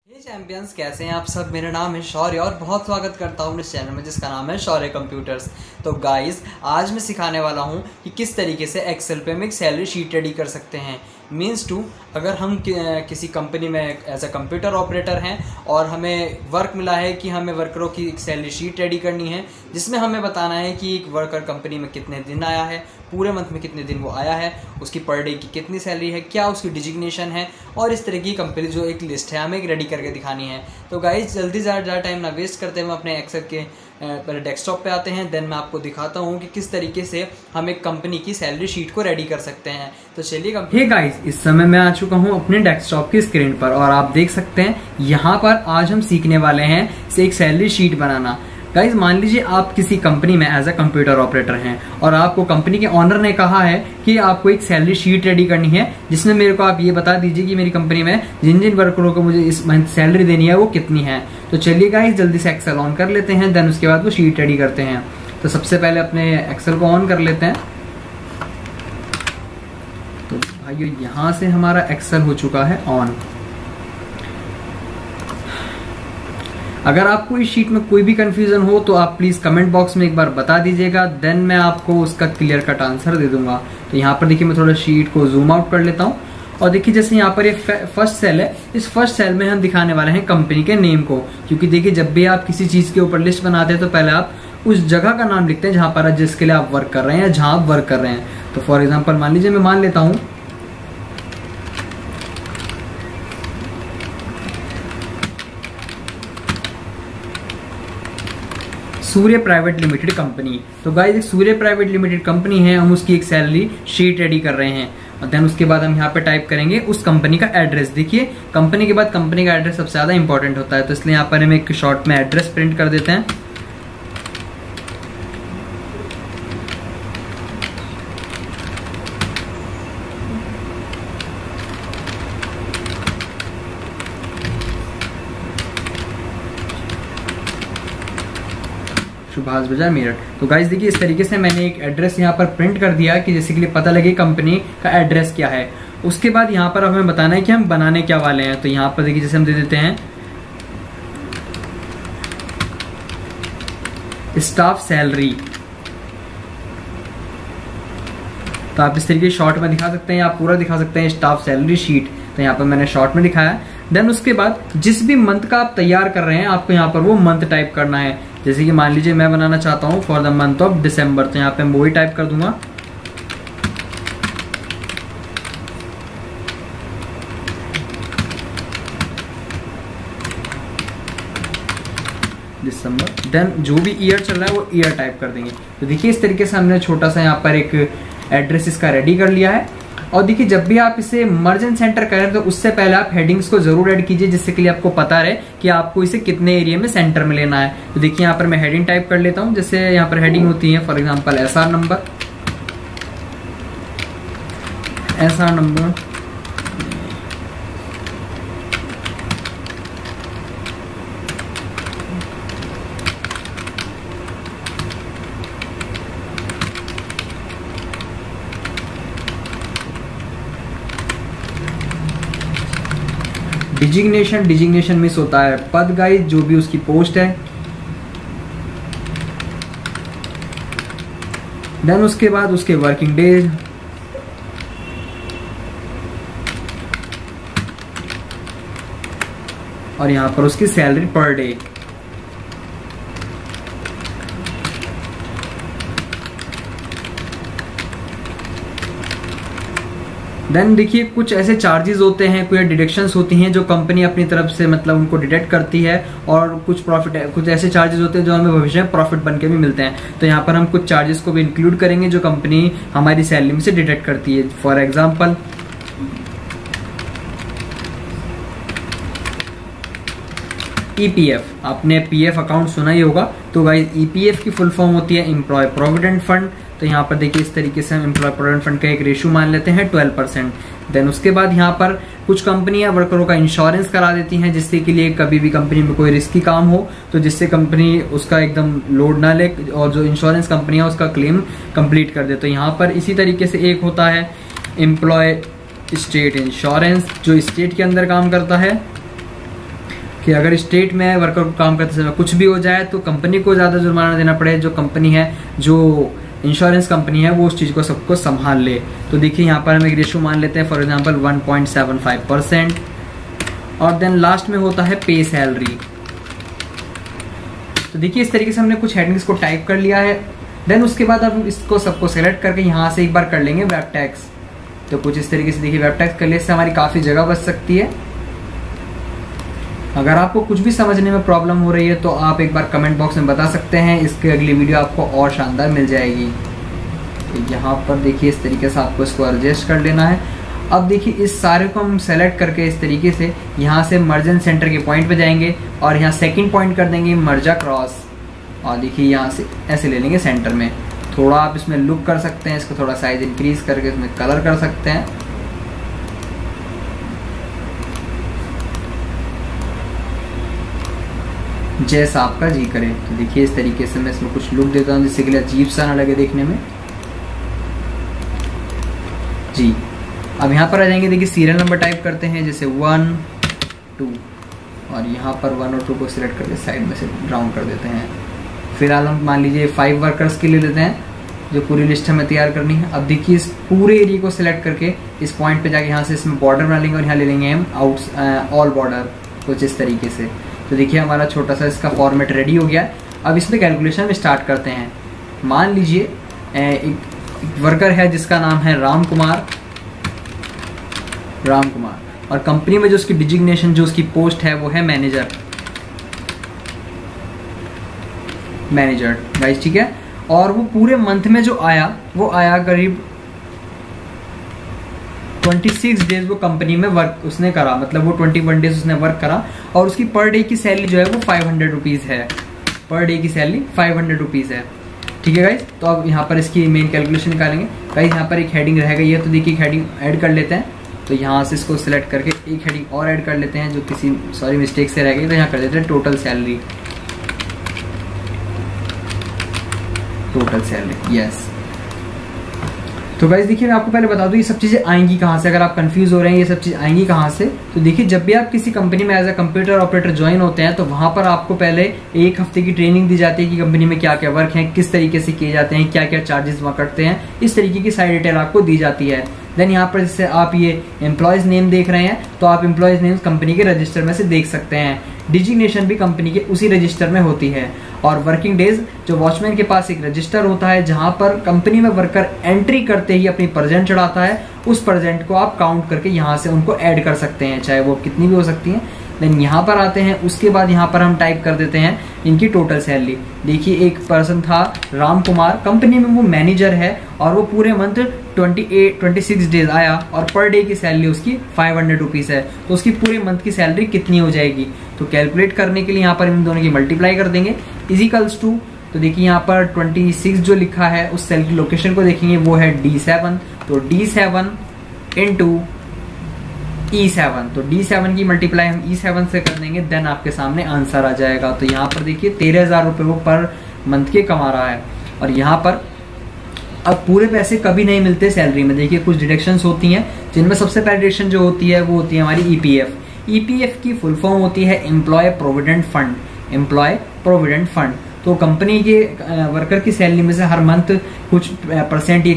हे champions, कैसे हैं आप सब। मेरा नाम है शौर्य और बहुत स्वागत करता हूँ इस चैनल में जिसका नाम है शौर्य कंप्यूटर्स। तो गाइस, आज मैं सिखाने वाला हूँ कि किस तरीके से एक्सेल पे हम एक सैलरी शीट रेडी कर सकते हैं। मीन्स टू, अगर हम किसी कंपनी में एज अ कंप्यूटर ऑपरेटर हैं और हमें वर्क मिला है कि हमें वर्करों की एक सैलरी शीट रेडी करनी है जिसमें हमें बताना है कि एक वर्कर कंपनी में कितने दिन आया है, पूरे मंथ में कितने दिन वो आया है, उसकी पर डे की कितनी सैलरी है, क्या उसकी डिजिग्नेशन है, और इस तरह की कंपनी जो एक लिस्ट है हमें एक रेडी करके दिखानी है। तो गाइस, जल्दी ज़्यादा टाइम ना वेस्ट करते हुए अपने एक्सेल के डेस्कटॉप पे आते हैं। देन मैं आपको दिखाता हूँ कि किस तरीके से हम एक कंपनी की सैलरी शीट को रेडी कर सकते हैं। तो चलिए। हे गाइस, इस समय मैं आ चुका हूँ अपने डेस्कटॉप की स्क्रीन पर और आप देख सकते हैं यहाँ पर आज हम सीखने वाले हैं एक सैलरी शीट बनाना। गाइज, मान लीजिए आप किसी कंपनी में एज अ कंप्यूटर ऑपरेटर हैं और आपको कंपनी के ऑनर ने कहा है कि आपको एक सैलरी शीट रेडी करनी है जिसमें मेरे को आप ये बता दीजिए कि मेरी कंपनी में जिन जिन वर्करों को मुझे इस मंथ सैलरी देनी है वो कितनी है। तो चलिए गाइज, जल्दी से एक्सेल ऑन कर लेते हैं, देन उसके बाद वो शीट रेडी करते हैं। तो सबसे पहले अपने एक्सेल को ऑन कर लेते हैं। तो भाइयों, यहाँ से हमारा एक्सेल हो चुका है ऑन। अगर आपको इस शीट में कोई भी कंफ्यूजन हो तो आप प्लीज कमेंट बॉक्स में एक बार बता दीजिएगा, देन मैं आपको उसका क्लियर कट आंसर दे दूंगा। तो यहाँ पर देखिए, मैं थोड़ा शीट को जूम आउट कर लेता हूँ और देखिए जैसे यहाँ पर ये फर्स्ट सेल है, इस फर्स्ट सेल में हम दिखाने वाले हैं कंपनी के नेम को। क्योंकि देखिए, जब भी आप किसी चीज के ऊपर लिस्ट बनाते हैं तो पहले आप उस जगह का नाम लिखते हैं जहां पर जिसके लिए आप वर्क कर रहे हैं या जहां आप वर्क कर रहे हैं। तो फॉर एग्जाम्पल मान लीजिए, मैं मान लेता हूँ सूर्य प्राइवेट लिमिटेड कंपनी। तो गाइस, एक सूर्य प्राइवेट लिमिटेड कंपनी है, हम उसकी एक सैलरी शीट रेडी कर रहे हैं। और देन उसके बाद हम यहाँ पे टाइप करेंगे उस कंपनी का एड्रेस। देखिए, कंपनी के बाद कंपनी का एड्रेस सबसे ज्यादा इंपॉर्टेंट होता है, तो इसलिए यहाँ पर हम एक शॉर्ट में एड्रेस प्रिंट कर देते हैं। सुभाष बाजार मेरठ। तो गाइस देखिए, इस तरीके से मैंने एक एड्रेस यहाँ पर प्रिंट कर दिया कि जैसे के लिए पता लगे कंपनी का एड्रेस क्या है। उसके बाद यहाँ पर हमें बताना है कि हम बनाने क्या वाले हैं। तो यहाँ पर देखिए, जैसे हम दे देते हैं स्टाफ सैलरी। तो आप इस तरीके शॉर्ट में दिखा सकते हैं, आप पूरा दिखा सकते हैं स्टाफ सैलरी शीट। तो यहाँ पर मैंने शॉर्ट में दिखाया। देन उसके बाद जिस भी मंथ का आप तैयार कर रहे हैं, आपको यहाँ पर वो मंथ टाइप करना है। जैसे कि मान लीजिए मैं बनाना चाहता हूँ for the month of December, तो यहाँ पे मैं वही टाइप कर दूंगा। दिसंबर। देन जो भी ईयर चल रहा है वो ईयर टाइप कर देंगे। तो देखिए, इस तरीके से हमने छोटा सा यहाँ पर एक एड्रेस इसका रेडी कर लिया है। और देखिए, जब भी आप इसे मर्ज एंड सेंटर करें तो उससे पहले आप हेडिंग्स को जरूर ऐड कीजिए, जिससे कि लिए आपको पता रहे कि आपको इसे कितने एरिया में सेंटर में लेना है। तो देखिए, यहाँ पर मैं हेडिंग टाइप कर लेता हूँ। जैसे यहाँ पर हेडिंग होती है for example SR number, designation miss होता है पद। गाइस, जो भी उसकी पोस्ट है। देन उसके बाद उसके वर्किंग डेज। और यहां पर उसकी सैलरी पर डे। देन देखिए, कुछ ऐसे चार्जेस होते हैं, कोई डिडक्शंस होती हैं जो कंपनी अपनी तरफ से मतलब उनको डिडक्ट करती है, और कुछ प्रॉफिट है, कुछ ऐसे चार्जेस होते हैं जो हमें भविष्य में प्रॉफिट बन के भी मिलते हैं। तो यहाँ पर हम कुछ चार्जेस को भी इंक्लूड करेंगे जो कंपनी हमारी सैलरी में से डिडक्ट करती है। फॉर एग्जाम्पल ईपीएफ, आपने पीएफ अकाउंट सुना ही होगा। तो गाइस, ईपीएफ की फुल फॉर्म होती है एम्प्लॉय प्रोविडेंट फंड। तो यहाँ पर देखिए, इस तरीके से हम एम्प्लॉय प्रोविडेंट फंड का एक रेशियो मान लेते हैं 12%। देन उसके बाद यहाँ पर कुछ कंपनियां वर्करों का इंश्योरेंस करा देती हैं, जिससे के लिए कभी भी कंपनी में कोई रिस्की काम हो तो जिससे कंपनी उसका एकदम लोड ना ले और जो इंश्योरेंस कंपनियां उसका क्लेम कंप्लीट कर दे। तो यहाँ पर इसी तरीके से एक होता है एम्प्लॉय स्टेट इंश्योरेंस, जो स्टेट के अंदर काम करता है। कि अगर स्टेट में वर्कर को काम करते समय कुछ भी हो जाए तो कंपनी को ज़्यादा जुर्माना देना पड़े, जो कंपनी है, जो इंश्योरेंस कंपनी है, वो उस चीज़ को सबको संभाल ले। तो देखिए यहाँ पर हम एक रेशो मान लेते हैं, फॉर एग्जांपल 1.75%। और देन लास्ट में होता है पे सैलरी। तो देखिए इस तरीके से हमने कुछ हेडिंग्स को टाइप कर लिया है। देन उसके बाद अब इसको सबको सेलेक्ट करके यहाँ से एक बार कर लेंगे वेब टैक्स। तो कुछ इस तरीके से देखिए वेब टैक्स कर ले, इससे हमारी काफ़ी जगह बच सकती है। अगर आपको कुछ भी समझने में प्रॉब्लम हो रही है तो आप एक बार कमेंट बॉक्स में बता सकते हैं, इसकी अगली वीडियो आपको और शानदार मिल जाएगी। तो यहाँ पर देखिए इस तरीके से आपको इसको एडजस्ट कर लेना है। अब देखिए इस सारे को हम सेलेक्ट करके इस तरीके से यहाँ से मर्जन सेंटर के पॉइंट पे जाएंगे और यहाँ सेकंड पॉइंट कर देंगे मर्जा क्रॉस, और देखिए यहाँ से ऐसे ले लेंगे सेंटर में। थोड़ा आप इसमें लुक कर सकते हैं, इसको थोड़ा साइज इंक्रीज करके इसमें कलर कर सकते हैं। जैसा आपका जी करे। तो देखिए इस तरीके से मैं इसमें कुछ लुक देता हूँ जिससे कि अजीब सा ना लगे देखने में जी। अब यहाँ पर आ जाएंगे, देखिए सीरियल नंबर टाइप करते हैं, जैसे 1 2, और यहाँ पर 1 और 2 को सिलेक्ट करके साइड में से ड्राउन कर देते हैं। फिलहाल हम मान लीजिए 5 वर्कर्स के लिए लेते हैं, जो पूरी लिस्ट हमें तैयार करनी है। अब देखिए इस पूरे एरिया को सिलेक्ट करके इस पॉइंट पे जाके यहाँ से इसमें बॉर्डर बना लेंगे और यहाँ ले लेंगे हम ऑल बॉर्डर, कुछ इस तरीके से। तो देखिए हमारा छोटा सा इसका फॉर्मेट रेडी हो गया। अब इसमें कैलकुलेशन में स्टार्ट करते हैं। मान लीजिए एक वर्कर है जिसका नाम है राम कुमार, और कंपनी में जो उसकी डिजिग्नेशन, जो उसकी पोस्ट है वो है मैनेजर गाइस, ठीक है। और वो पूरे मंथ में जो आया वो आया करीब 26 डेज वो कंपनी में वर्क उसने करा, मतलब वो 21 डेज उसने वर्क करा, और उसकी पर डे की सैलरी जो है वो 500 रुपीज़ है। पर डे की सैलरी 500 रुपीज़ है, ठीक है गाइज। तो अब यहाँ पर इसकी मेन कैलकुलेशन निकालेंगे गाइज। यहाँ पर एक हेडिंग रह गई है, तो देखिए हेडिंग ऐड कर लेते हैं। तो यहाँ से इसको सिलेक्ट करके एक हेडिंग और ऐड कर लेते हैं जो किसी मिस्टेक से रह गई। तो यहाँ कर देते हैं टोटल सैलरी, यस। तो गाइस देखिए मैं आपको पहले बता दूं ये सब चीज़ें आएंगी कहाँ से, अगर आप कंफ्यूज हो रहे हैं ये सब चीज़ आएंगी कहाँ से। तो देखिए जब भी आप किसी कंपनी में as a computer operator join होते हैं तो वहाँ पर आपको पहले 1 हफ्ते की ट्रेनिंग दी जाती है कि कंपनी में क्या क्या वर्क है, किस तरीके से किए जाते हैं, क्या क्या चार्जेस वहाँ कटते हैं, इस तरीके की सारी डिटेल आपको दी जाती है। देन यहाँ पर जैसे आप ये एम्प्लॉयज़ नेम देख रहे हैं तो आप एम्प्लॉयज़ नेम कंपनी के रजिस्टर में से देख सकते हैं। डिजिग्नेशन भी कंपनी के उसी रजिस्टर में होती है। और वर्किंग डेज, जो वॉचमैन के पास एक रजिस्टर होता है जहां पर कंपनी में वर्कर एंट्री करते ही अपनी प्रेजेंट चढ़ाता है, उस प्रेजेंट को आप काउंट करके यहाँ से उनको ऐड कर सकते हैं, चाहे वो कितनी भी हो सकती है। देन यहाँ पर आते हैं, उसके बाद यहाँ पर हम टाइप कर देते हैं इनकी टोटल सैलरी। देखिए एक पर्सन था राम कुमार, कंपनी में वो मैनेजर है और वो पूरे मंथ 26 डेज आया और पर डे की सैलरी उसकी 500 रुपीज़ है। तो उसकी पूरे मंथ की सैलरी कितनी हो जाएगी, तो कैलकुलेट करने के लिए यहाँ पर इन दोनों की मल्टीप्लाई कर देंगे, इजिकल्स टू। तो देखिए यहाँ पर 26 जो लिखा है उस सेल की लोकेशन को देखेंगे, वो है D7। तो D7 इंटू E7, तो D7 की मल्टीप्लाई हम E7 से कर देंगे, देन आपके सामने आंसर आ जाएगा। तो यहाँ पर देखिए 13,000 रुपये वो पर मंथ के कमा रहा है। और यहाँ पर अब पूरे पैसे कभी नहीं मिलते सैलरी में, देखिए कुछ डिडक्शंस होती हैं, जिनमें सबसे पहली डिडक्शन जो होती है वो होती है हमारी EPF। EPF की फुल फॉर्म होती है एम्प्लॉय प्रोविडेंट फंड। तो कंपनी के वर्कर की सैलरी में से हर मंथ कुछ परसेंट ये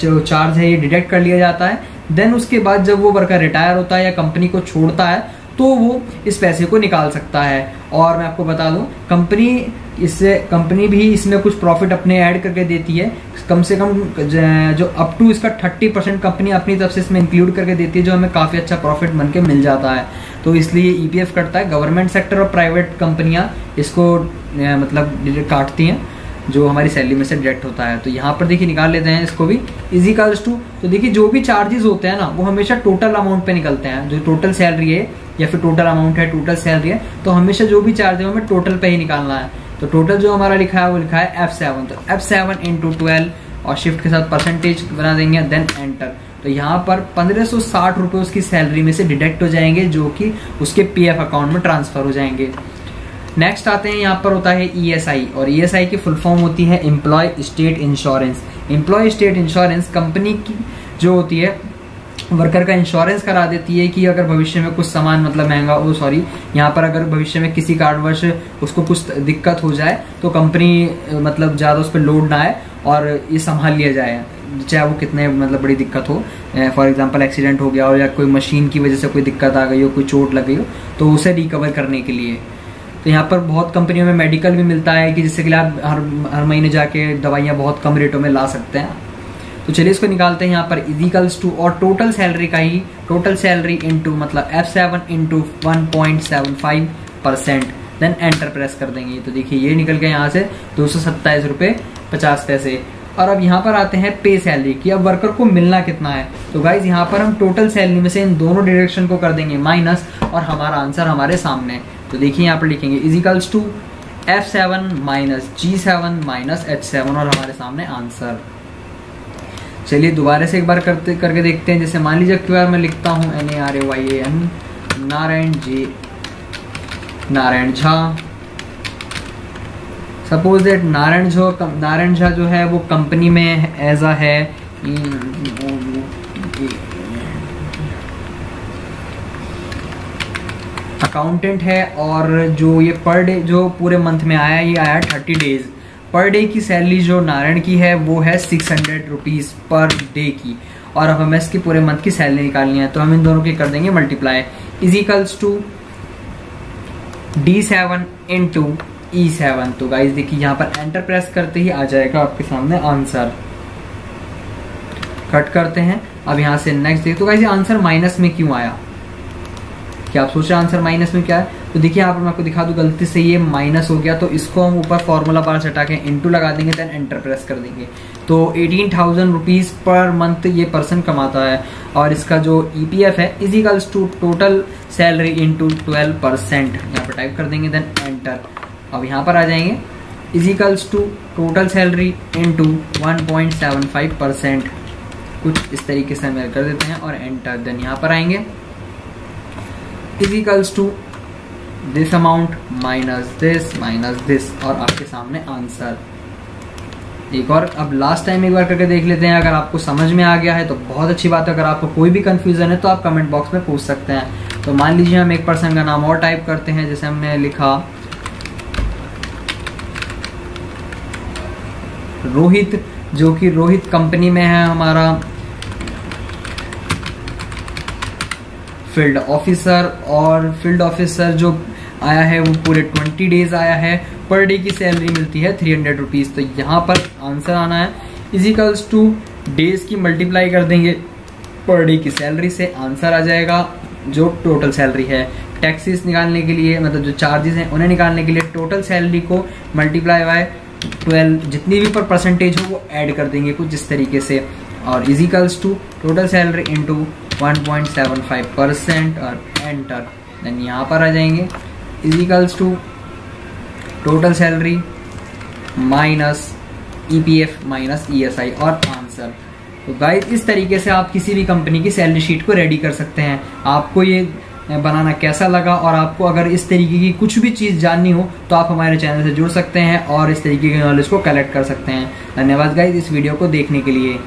चार्ज है ये डिडक्ट कर लिया जाता है। देन उसके बाद जब वो वर्कर रिटायर होता है या कंपनी को छोड़ता है तो वो इस पैसे को निकाल सकता है। और मैं आपको बता दूं कंपनी भी इसमें कुछ प्रॉफिट अपने ऐड करके देती है, कम से कम जो अप टू इसका 30% कंपनी अपनी तरफ से इसमें इंक्लूड करके देती है, जो हमें काफ़ी अच्छा प्रॉफिट बन के मिल जाता है। तो इसलिए EPF कटता है। गवर्नमेंट सेक्टर और प्राइवेट कंपनियां इसको मतलब काटती हैं, जो हमारी सैलरी में से डिडक्ट होता है। तो यहाँ पर देखिए निकाल लेते हैं इसको भी, इजिकल्स टू। तो देखिए जो भी चार्जेस होते हैं ना वो हमेशा टोटल अमाउंट पे निकलते हैं, जो टोटल सैलरी है या फिर टोटल अमाउंट है, टोटल सैलरी है, तो हमेशा जो भी चार्ज है हमें टोटल पे ही निकालना है। तो टोटल जो हमारा लिखा है वो लिखा है F7। तो F7 इंटू 12 और शिफ्ट के साथ परसेंटेज बना देंगे, देन एंटर। तो यहाँ पर 1560 रुपये उसकी सैलरी में से डिडक्ट हो जाएंगे, जो कि उसके PF अकाउंट में ट्रांसफर हो जाएंगे। नेक्स्ट आते हैं, यहाँ पर होता है ESI, और ESI की फुल फॉर्म होती है employ state insurance. Employ state insurance company की जो होती है वर्कर का इंश्योरेंस करा देती है कि अगर भविष्य में कुछ सामान मतलब महंगा यहाँ पर अगर भविष्य में किसी कारणवश उसको कुछ दिक्कत हो जाए तो कंपनी मतलब ज़्यादा उस पर लोड ना आए और ये संभाल लिया जाए, चाहे वो कितने मतलब बड़ी दिक्कत हो। फॉर एग्जांपल एक्सीडेंट हो गया हो या कोई मशीन की वजह से कोई दिक्कत आ गई हो, कोई चोट लग गई हो, तो उसे रिकवर करने के लिए। तो यहाँ पर बहुत कंपनियों में मेडिकल भी मिलता है कि जिससे कि आप हर महीने जाके दवाइयाँ बहुत कम रेटों में ला सकते हैं। तो चलिए इसको निकालते हैं यहाँ पर इजिकल्स टू, और टोटल सैलरी का ही टोटल सैलरी इंटू मतलब F7 into 1.75%, then enter press कर देंगे। तो देखिए ये निकल गया यहाँ से 227 रुपये 50 पैसे। और अब यहाँ पर आते हैं पे सैलरी की, अब वर्कर को मिलना कितना है। तो गाइज यहाँ पर हम टोटल सैलरी में से इन दोनों डायरेक्शन को कर देंगे माइनस, और हमारा आंसर हमारे सामने। तो देखिए यहाँ पर लिखेंगे equals to F7 minus G7 minus H7 और हमारे सामने आंसर। चलिए दोबारा से एक बार करके देखते हैं। जैसे मान लीजिए बार मैं लिखता हूँ NARAYAN Narayan Jha. Suppose that Narayan Jha जो है वो कंपनी में एज अ है अकाउंटेंट है, और जो ये पर डे जो पूरे मंथ में आया ये आया 30 डेज। पर डे की सैलरी जो नारायण की है वो है 600 रुपीज़ पर डे की, और अब हमें इसकी पूरे मंथ की सैलरी निकालनी है। तो हम इन दोनों की कर देंगे multiply, equals to D7 into E7। तो गाइज देखिए यहाँ पर एंटर प्रेस करते ही आ जाएगा आपके सामने आंसर। कट करते हैं। अब यहाँ से नेक्स्ट देखिए। तो गाइज आंसर माइनस में क्यों आया, क्या आप सोच रहे हैं आंसर माइनस में क्या है? तो देखिए यहाँ पर मैं आपको दिखा दूं, गलती से ये माइनस हो गया, तो इसको हम ऊपर फॉर्मूला बार से हटा के इंटू लगा देंगे, देन एंटर प्रेस कर देंगे। तो 18,000 रुपीज़ पर मंथ ये पर्सन कमाता है, और इसका जो EPF है equals to total salary into 12%, यहाँ पर टाइप कर देंगे, देन एंटर। अब यहाँ पर आ जाएंगे equals to total salary into 1.75%, कुछ इस तरीके से हम कर देते हैं और एंटर। देन यहाँ पर आएंगे equals to this amount minus this, और आपके सामने आंसर। एक और अब लास्ट टाइम एक बार करके देख लेते हैं। अगर आपको समझ में आ गया है तो बहुत अच्छी बात है, अगर आपको कोई भी कंफ्यूजन है तो आप कमेंट बॉक्स में पूछ सकते हैं। तो मान लीजिए हम एक पर्सन का नाम और टाइप करते हैं, जैसे हमने लिखा रोहित, जो कि रोहित कंपनी में है हमारा फील्ड ऑफिसर, और फील्ड ऑफिसर जो आया है वो पूरे 20 डेज आया है। पर डे की सैलरी मिलती है 300 रुपीज़। तो यहाँ पर आंसर आना है इजिकल्स टू डेज की मल्टीप्लाई कर देंगे पर डे की सैलरी से, आंसर आ जाएगा जो टोटल सैलरी है। टैक्सेस निकालने के लिए मतलब जो चार्जेस हैं उन्हें निकालने के लिए टोटल सैलरी को मल्टीप्लाई बाय 12, जितनी भी पर परसेंटेज हो वो ऐड कर देंगे कुछ इस तरीके से, और equals to total salary into 1.75% और एंटर। देन यहाँ पर आ जाएंगे equals to total salary minus EPF minus ESI और आंसर। तो गाइस इस तरीके से आप किसी भी कंपनी की सैलरी शीट को रेडी कर सकते हैं। आपको ये बनाना कैसा लगा, और आपको अगर इस तरीके की कुछ भी चीज़ जाननी हो तो आप हमारे चैनल से जुड़ सकते हैं और इस तरीके की नॉलेज को कलेक्ट कर सकते हैं। धन्यवाद गाइस इस वीडियो को देखने के लिए।